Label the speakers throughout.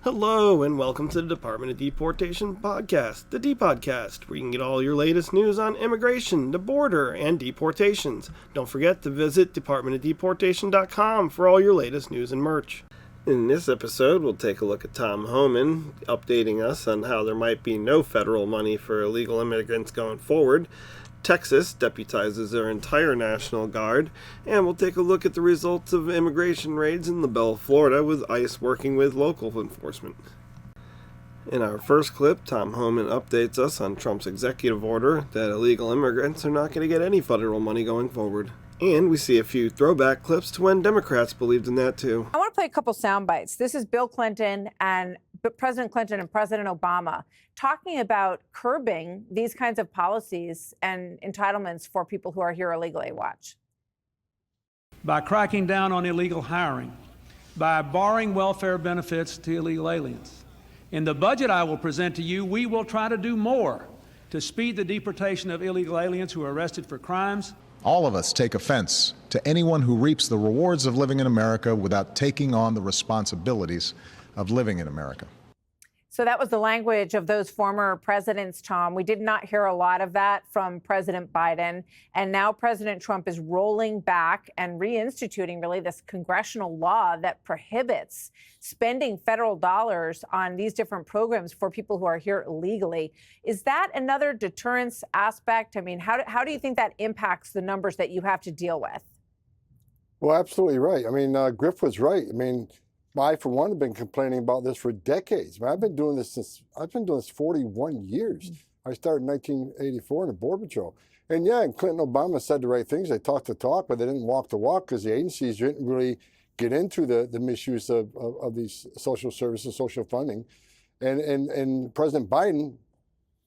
Speaker 1: Hello and welcome to the Department of Deportation podcast, the DEPODcast, where you can get all your latest news on immigration, the border, and deportations. Don't forget to visit DepartmentOfDeportation.com for all your latest news and merch. In this episode, we'll take a look at Tom Homan updating us on how there might be no federal money for illegal immigrants going forward. Texas deputizes their entire National Guard, and we'll take a look at the results of immigration raids in LaBelle, Florida, with ICE working with local enforcement. In our first clip, Tom Homan updates us on Trump's executive order that illegal immigrants are not going to get any federal money going forward. And we see a few throwback clips to when Democrats believed in that too.
Speaker 2: I want to play a couple sound bites. This is Bill Clinton and President Clinton and President Obama talking about curbing these kinds of policies and entitlements for people who are here illegally. Watch.
Speaker 3: By cracking down on illegal hiring, by barring welfare benefits to illegal aliens. In the budget I will present to you, we will try to do more to speed the deportation of illegal aliens who are arrested for crimes.
Speaker 4: All of us take offense to anyone who reaps the rewards of living in America without taking on the responsibilities of living in America.
Speaker 2: So that was the language of those former presidents, Tom. We did not hear a lot of that from President Biden. And now President Trump is rolling back and reinstituting really this congressional law that prohibits spending federal dollars on these different programs for people who are here illegally. Is that another deterrence aspect? I mean, how do you think that impacts the numbers that you have to deal with?
Speaker 5: Well, absolutely right. I mean, Griff was right. I mean, I, for one, have been complaining about this for decades. I mean, I've been doing this 41 years. I started in 1984 in the Border Patrol. And yeah, Clinton and Obama said the right things. They talked the talk, but they didn't walk the walk because the agencies didn't really get into the misuse of these social services, social funding. And President Biden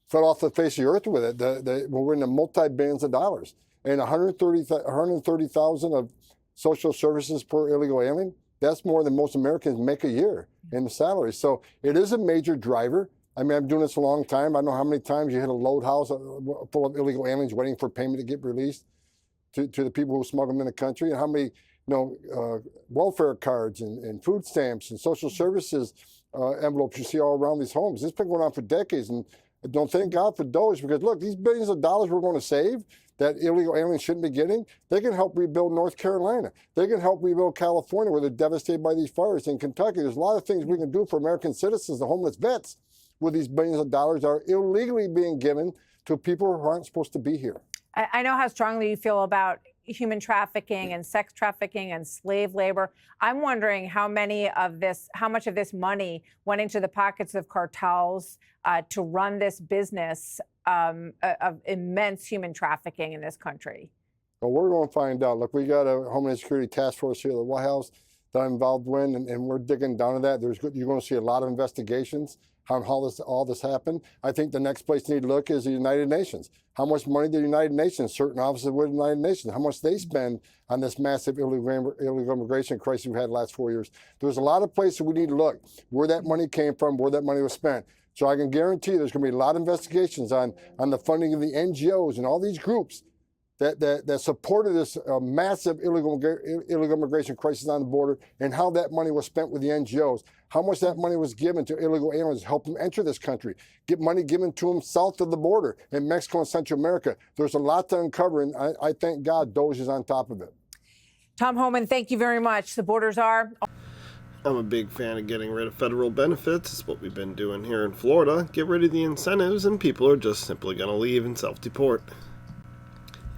Speaker 5: fell off the face of the earth with it. We're in the multi-billions of dollars. And 130,000 of social services per illegal alien, that's more than most Americans make a year in the salary. So it is a major driver. I mean, I'm doing this a long time. I know how many times you hit a load house full of illegal aliens waiting for payment to get released to the people who smuggle them in the country, and how many welfare cards and food stamps and social services envelopes you see all around these homes. It's been going on for decades, and don't thank God for those, because look, these billions of dollars we're going to save that illegal aliens shouldn't be getting, they can help rebuild North Carolina. They can help rebuild California, where they're devastated by these fires. In Kentucky, there's a lot of things we can do for American citizens, the homeless vets, where these billions of dollars are illegally being given to people who aren't supposed to be here.
Speaker 2: I know how strongly you feel about human trafficking and sex trafficking and slave labor. I'm wondering how much of this money went into the pockets of cartels to run this business of immense human trafficking in this country.
Speaker 5: Well, we're going to find out. Look, we got a Homeland Security task force here at the White House that I'm involved with, and we're digging down to that. You're going to see a lot of investigations on how all this happened. I think the next place you need to look is the United Nations. How much money did the United Nations, certain officers with the United Nations, how much they spend on this massive illegal immigration crisis we've had the last 4 years? There's a lot of places we need to look, where that money came from, where that money was spent. So I can guarantee you there's going to be a lot of investigations on the funding of the NGOs and all these groups that supported this massive illegal immigration crisis on the border, and how that money was spent with the NGOs, how much that money was given to illegal aliens to help them enter this country, get money given to them south of the border in Mexico and Central America. There's a lot to uncover, and I thank God DOJ is on top of it.
Speaker 2: Tom Homan, thank you very much. The borders are...
Speaker 1: I'm a big fan of getting rid of federal benefits. It's what we've been doing here in Florida. Get rid of the incentives and people are just simply going to leave and self-deport.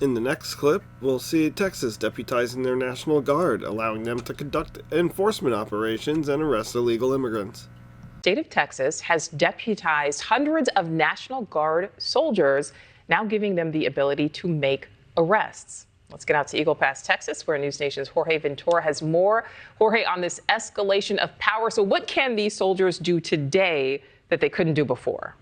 Speaker 1: In the next clip, we'll see Texas deputizing their National Guard, allowing them to conduct enforcement operations and arrest illegal immigrants.
Speaker 6: The state of Texas has deputized hundreds of National Guard soldiers, now giving them the ability to make arrests. Let's get out to Eagle Pass, Texas, where News Nation's Jorge Ventura has more. Jorge, on this escalation of power. So what can these soldiers do today that they couldn't do before?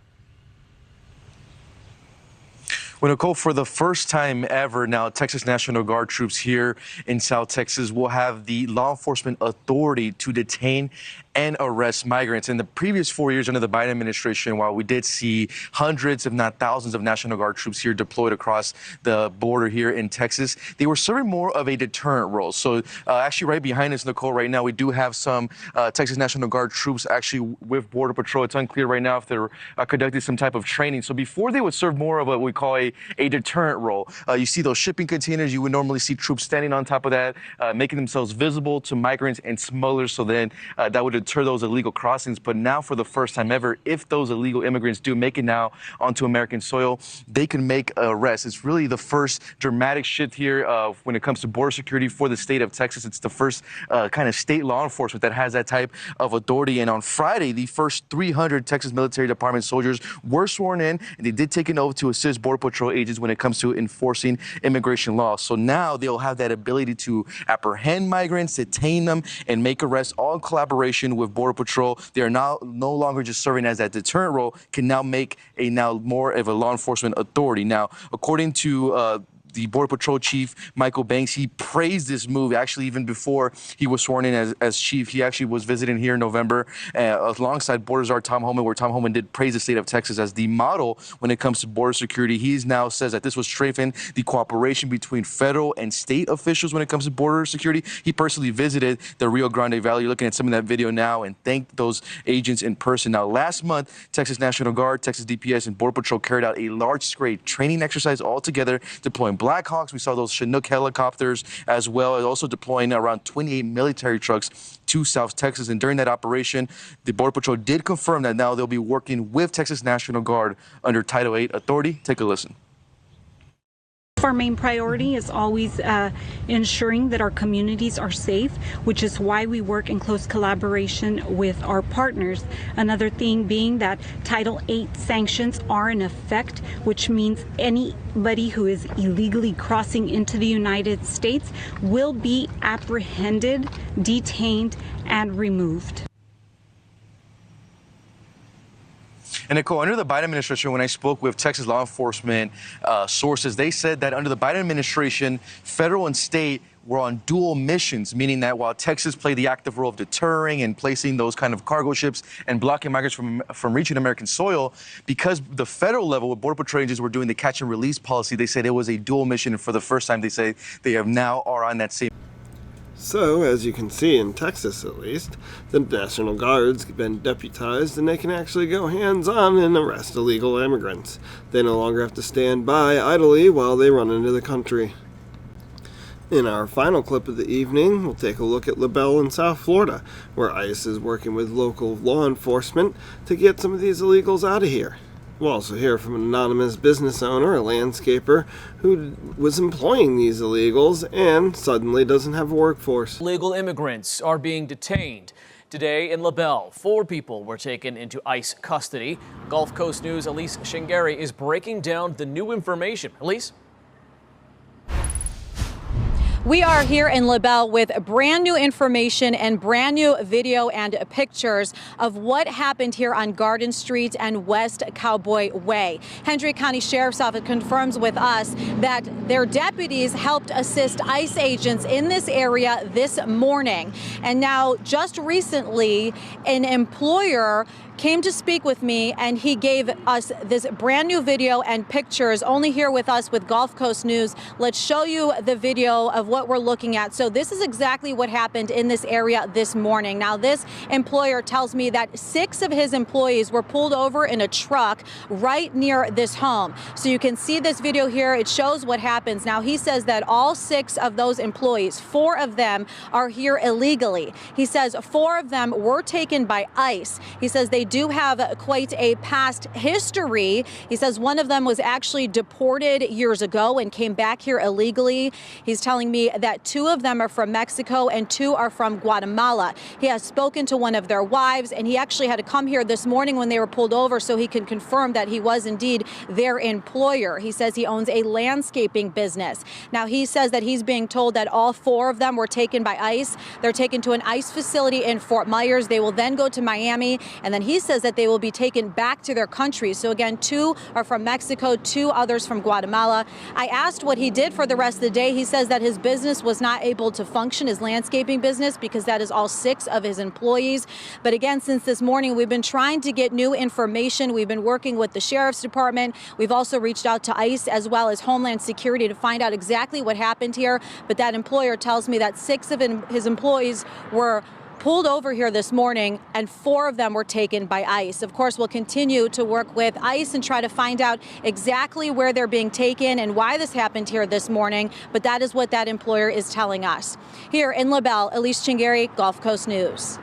Speaker 7: Well, Nicole, for the first time ever now, Texas National Guard troops here in South Texas will have the law enforcement authority to detain and arrest migrants. In the previous 4 years under the Biden administration, while we did see hundreds, if not thousands, of National Guard troops here deployed across the border here in Texas, they were serving more of a deterrent role. So actually right behind us, Nicole, right now, we do have some Texas National Guard troops actually with Border Patrol. It's unclear right now if they're conducting some type of training. So before they would serve more of what we call a deterrent role. You see those shipping containers, you would normally see troops standing on top of that, making themselves visible to migrants and smugglers, so then that would deter those illegal crossings. But now, for the first time ever, if those illegal immigrants do make it now onto American soil, they can make arrests. It's really the first dramatic shift here when it comes to border security for the state of Texas. It's the first kind of state law enforcement that has that type of authority. And on Friday, the first 300 Texas Military Department soldiers were sworn in, and they did take an oath to assist Border Patrol agents when it comes to enforcing immigration laws. So now they'll have that ability to apprehend migrants, detain them, and make arrests, all in collaboration with Border Patrol. They are now no longer just serving as that deterrent role, can now make now more of a law enforcement authority. Now, according to the Border Patrol chief, Michael Banks, he praised this move actually even before he was sworn in as chief. He actually was visiting here in November alongside Border Czar Tom Homan, where Tom Homan did praise the state of Texas as the model when it comes to border security. He now says that this will strengthen the cooperation between federal and state officials when it comes to border security. He personally visited the Rio Grande Valley. You're looking at some of that video now, and thanked those agents in person. Now, last month, Texas National Guard, Texas DPS, and Border Patrol carried out a large-scale training exercise all together, deploying Blackhawks. We saw those Chinook helicopters, as well as also deploying around 28 military trucks to South Texas. And during that operation, the Border Patrol did confirm that now they'll be working with Texas National Guard under Title VIII authority. Take a listen.
Speaker 8: Our main priority is always ensuring that our communities are safe, which is why we work in close collaboration with our partners. Another thing being that Title VIII sanctions are in effect, which means anybody who is illegally crossing into the United States will be apprehended, detained, and removed.
Speaker 7: And Nicole, under the Biden administration, when I spoke with Texas law enforcement sources, they said that under the Biden administration, federal and state were on dual missions, meaning that while Texas played the active role of deterring and placing those kind of cargo ships and blocking migrants from reaching American soil, because the federal level with Border Patrol agents were doing the catch and release policy, they said it was a dual mission. And for the first time, they say they have now are on that same.
Speaker 1: So, as you can see in Texas at least, the National Guard's been deputized and they can actually go hands-on and arrest illegal immigrants. They no longer have to stand by idly while they run into the country. In our final clip of the evening, we'll take a look at LaBelle in South Florida, where ICE is working with local law enforcement to get some of these illegals out of here. We'll also hear from an anonymous business owner, a landscaper, who was employing these illegals and suddenly doesn't have a workforce.
Speaker 9: Illegal immigrants are being detained. Today in LaBelle, 4 people were taken into ICE custody. Gulf Coast News' Elise Shingari is breaking down the new information. Elise?
Speaker 10: We are here in LaBelle with brand new information and brand new video and pictures of what happened here on Garden Street and West Cowboy Way. Hendry County Sheriff's Office confirms with us that their deputies helped assist ICE agents in this area this morning. And now, just recently, an employer came to speak with me, and he gave us this brand new video and pictures only here with us with Gulf Coast News. Let's show you the video of what we're looking at. So this is exactly what happened in this area this morning. Now, this employer tells me that 6 of his employees were pulled over in a truck right near this home. So you can see this video here. It shows what happens. Now, he says that all 6 of those employees, 4 of them are here illegally. He says 4 of them were taken by ICE. He says they do have quite a past history. He says one of them was actually deported years ago and came back here illegally. He's telling me that 2 of them are from Mexico and 2 are from Guatemala. He has spoken to one of their wives, and he actually had to come here this morning when they were pulled over so he can confirm that he was indeed their employer. He says he owns a landscaping business. Now, he says that he's being told that all 4 of them were taken by ICE. They're taken to an ICE facility in Fort Myers. They will then go to Miami, and then he says that they will be taken back to their country. So again, 2 are from Mexico, 2 others from Guatemala. I asked what he did for the rest of the day. He says that his business business was not able to function, his landscaping business, because that is all 6 of his employees. But again, since this morning, we've been trying to get new information. We've been working with the Sheriff's Department. We've also reached out to ICE as well as Homeland Security to find out exactly what happened here. But that employer tells me that 6 of his employees were pulled over here this morning, and 4 of them were taken by ICE. Of course, we'll continue to work with ICE and try to find out exactly where they're being taken and why this happened here this morning, but that is what that employer is telling us. Here in LaBelle, Elise Chingari, Gulf Coast News.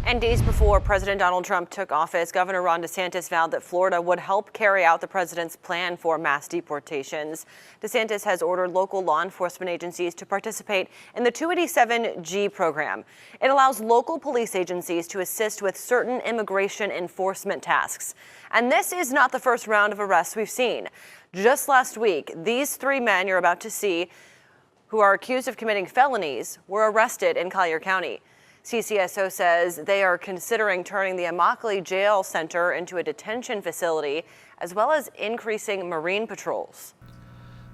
Speaker 11: And days before President Donald Trump took office, Governor Ron DeSantis vowed that Florida would help carry out the president's plan for mass deportations. DeSantis has ordered local law enforcement agencies to participate in the 287G program. It allows local police agencies to assist with certain immigration enforcement tasks. And this is not the first round of arrests we've seen. Just last week, these 3 men you're about to see, who are accused of committing felonies, were arrested in Collier County. CCSO says they are considering turning the Immokalee Jail Center into a detention facility, as well as increasing Marine patrols.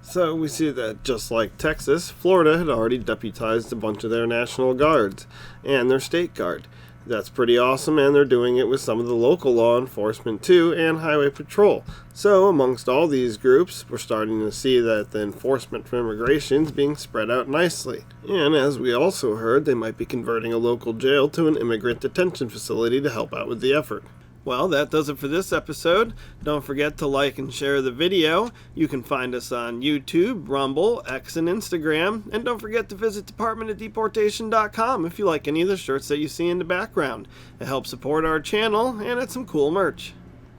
Speaker 1: So we see that just like Texas, Florida had already deputized a bunch of their National Guards and their State Guard. That's pretty awesome, and they're doing it with some of the local law enforcement too, and Highway Patrol. So amongst all these groups, we're starting to see that the enforcement for immigration is being spread out nicely. And as we also heard, they might be converting a local jail to an immigrant detention facility to help out with the effort. Well, that does it for this episode. Don't forget to like and share the video. You can find us on YouTube, Rumble, X, and Instagram. And don't forget to visit DepartmentOfDeportation.com if you like any of the shirts that you see in the background. It helps support our channel, and it's some cool merch.